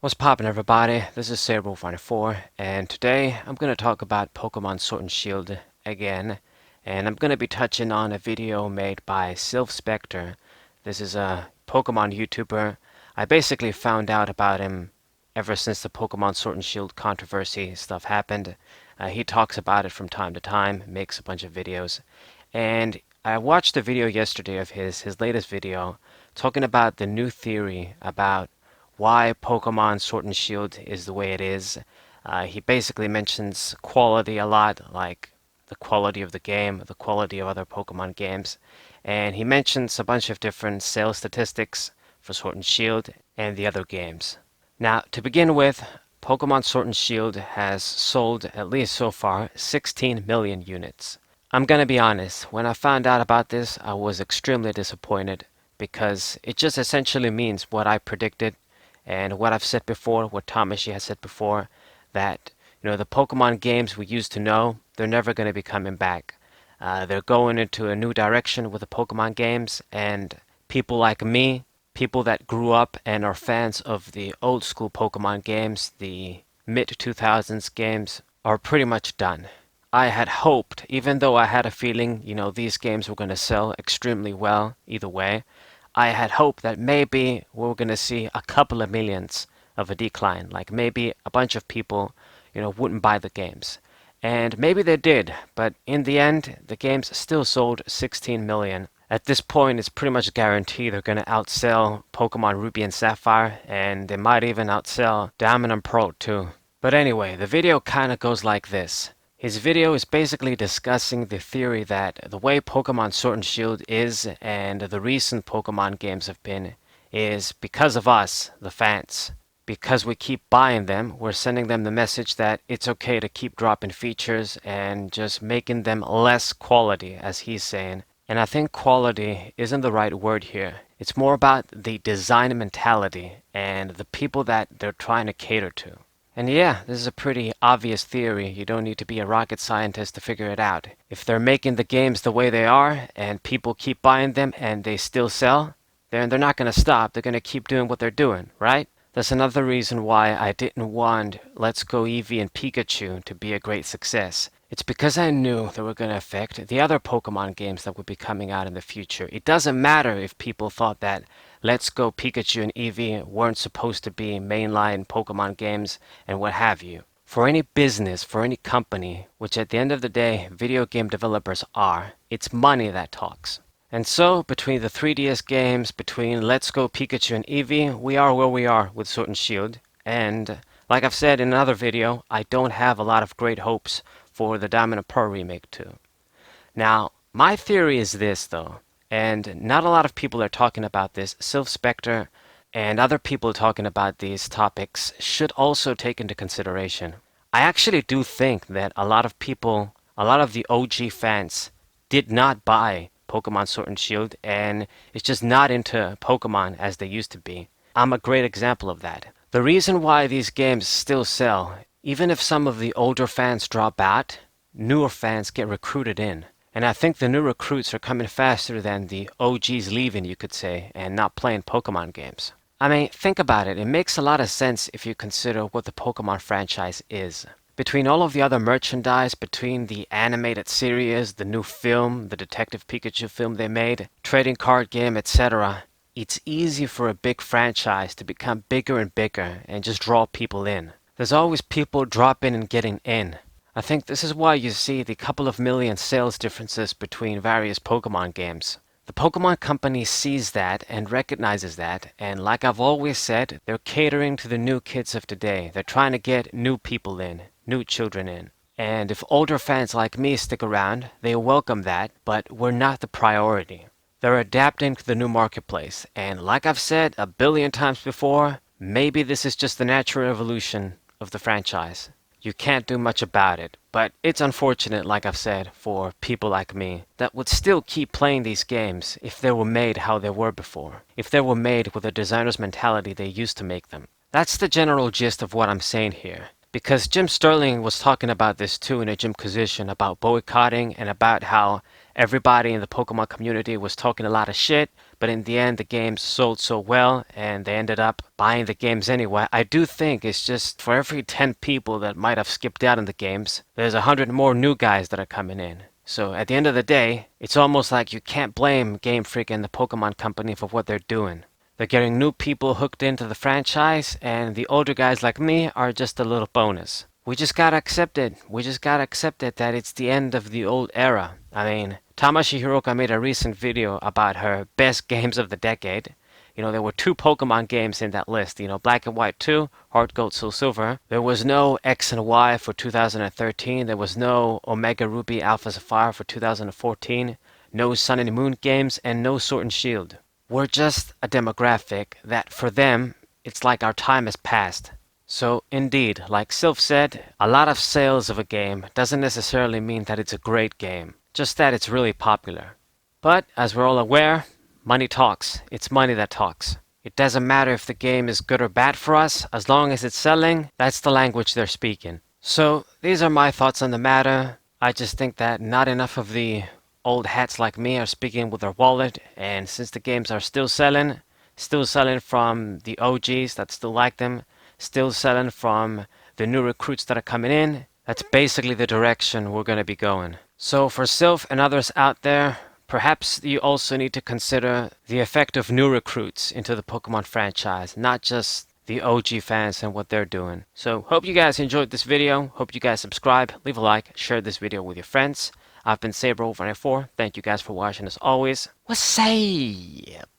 What's poppin', everybody? This is Saberwolf94, and today I'm going to talk about Pokemon Sword and Shield again, and I'm going to be touching on a video made by SilphSpectre. This is a Pokemon YouTuber. I basically found out about him ever since the Pokemon Sword and Shield controversy stuff happened. He talks about it from time to time, makes a bunch of videos, and I watched a video yesterday of his latest video, talking about the new theory about why Pokemon Sword and Shield is the way it is. He basically mentions quality a lot, like the quality of the game, the quality of other Pokemon games, and he mentions a bunch of different sales statistics for Sword and Shield and the other games. Now, to begin with, Pokemon Sword and Shield has sold, at least so far, 16 million units. I'm gonna be honest, when I found out about this, I was extremely disappointed because it just essentially means what I predicted and what I've said before, what Tamashi has said before, that the Pokemon games we used to know, they're never going to be coming back. They're going into a new direction with the Pokemon games, and people like me, people that grew up and are fans of the old school Pokemon games, the mid 2000s games, are pretty much done. I had hoped, even though I had a feeling, these games were going to sell extremely well either way, I had hoped that maybe we were going to see a couple of millions of a decline. Like maybe a bunch of people, wouldn't buy the games. And maybe they did, but in the end, the games still sold 16 million. At this point, it's pretty much guaranteed they're going to outsell Pokemon Ruby and Sapphire, and they might even outsell Diamond and Pearl too. But anyway, the video kind of goes like this. His video is basically discussing the theory that the way Pokemon Sword and Shield is and the recent Pokemon games have been is because of us, the fans. Because we keep buying them, we're sending them the message that it's okay to keep dropping features and just making them less quality, as he's saying. And I think quality isn't the right word here. It's more about the design mentality and the people that they're trying to cater to. And yeah, this is a pretty obvious theory. You don't need to be a rocket scientist to figure it out. If they're making the games the way they are, and people keep buying them and they still sell, then they're not going to stop. They're going to keep doing what they're doing, right? That's another reason why I didn't want Let's Go Eevee and Pikachu to be a great success. It's because I knew they were going to affect the other Pokemon games that would be coming out in the future. It doesn't matter if people thought that Let's Go Pikachu and Eevee weren't supposed to be mainline Pokemon games and what have you. For any business, for any company, which at the end of the day video game developers are, it's money that talks. And so, between the 3DS games, between Let's Go Pikachu and Eevee, we are where we are with Sword and Shield. And, like I've said in another video, I don't have a lot of great hopes for the Diamond and Pearl remake too. Now, my theory is this though, and not a lot of people are talking about this. SilphSpectre and other people talking about these topics should also take into consideration. I actually do think that a lot of people, a lot of the OG fans, did not buy Pokemon Sword and Shield and is just not into Pokemon as they used to be. I'm a great example of that. The reason why these games still sell, even if some of the older fans drop out, newer fans get recruited in. And I think the new recruits are coming faster than the OGs leaving, you could say, and not playing Pokemon games. I mean, think about it. It makes a lot of sense if you consider what the Pokemon franchise is. Between all of the other merchandise, between the animated series, the new film, the Detective Pikachu film they made, trading card game, etc., it's easy for a big franchise to become bigger and bigger and just draw people in. There's always people dropping and getting in. I think this is why you see the couple of million sales differences between various Pokemon games. The Pokemon company sees that and recognizes that, and like I've always said, they're catering to the new kids of today. They're trying to get new people in, new children in. And if older fans like me stick around, they welcome that, but we're not the priority. They're adapting to the new marketplace, and like I've said a billion times before, maybe this is just the natural evolution of the franchise. You can't do much about it, but it's unfortunate, like I've said, for people like me that would still keep playing these games if they were made how they were before, if they were made with the designer's mentality they used to make them. That's the general gist of what I'm saying here. Because Jim Sterling was talking about this too in a Jimquisition about boycotting and about how everybody in the Pokemon community was talking a lot of shit, but in the end the games sold so well and they ended up buying the games anyway. I do think it's just for every 10 people that might have skipped out on the games, there's 100 more new guys that are coming in. So at the end of the day, it's almost like you can't blame Game Freak and the Pokemon Company for what they're doing. They're getting new people hooked into the franchise, and the older guys like me are just a little bonus. We just gotta accept it. We just gotta accept it that it's the end of the old era. I mean, Tamashi Hiroka made a recent video about her best games of the decade. There were 2 Pokemon games in that list. Black and White 2, Heart Gold, Soul Silver. There was no X and Y for 2013. There was no Omega Ruby, Alpha Sapphire for 2014. No Sun and Moon games, and no Sword and Shield. We're just a demographic that for them, it's like our time has passed. So indeed, like Sylph said, a lot of sales of a game doesn't necessarily mean that it's a great game, just that it's really popular. But as we're all aware, money talks. It's money that talks. It doesn't matter if the game is good or bad for us, as long as it's selling, that's the language they're speaking. So these are my thoughts on the matter. I just think that not enough of the old hats like me are speaking with their wallet, and since the games are still selling from the OGs that still like them, still selling from the new recruits that are coming in, that's basically the direction we're going to be going. So for Sylph and others out there, perhaps you also need to consider the effect of new recruits into the Pokemon franchise, not just the OG fans and what they're doing. So hope you guys enjoyed this video. Hope you guys subscribe, leave a like, share this video with your friends. I've been Saber94. Thank you guys for watching as always. What's up?